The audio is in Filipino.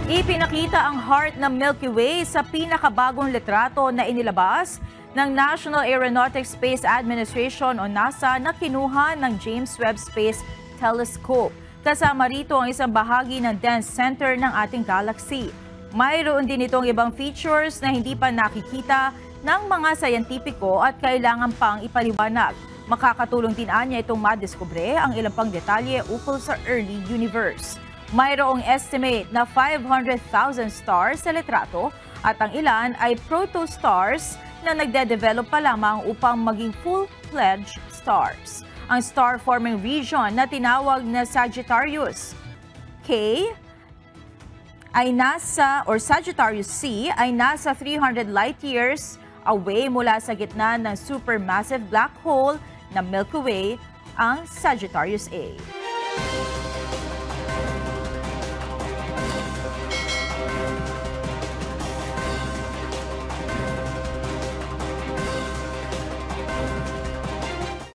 Ipinakita ang heart ng Milky Way sa pinakabagong litrato na inilabas ng National Aeronautics Space Administration o NASA na kinuha ng James Webb Space Telescope. Kasama rito ang isang bahagi ng dense center ng ating galaxy. Mayroon din itong ibang features na hindi pa nakikita ng mga sayantipiko at kailangan pang ipaliwanag. Makakatulong din anya itong madiskubre ang ilang pang detalye ukol sa early universe. Mayroong estimate na 500,000 stars sa litrato at ang ilan ay protostars na nagde-develop pa lamang upang maging full-fledged stars. Ang star-forming region na tinawag na Sagittarius K ay Sagittarius C ay nasa 300 light years away mula sa gitna ng supermassive black hole na Milky Way, ang Sagittarius A.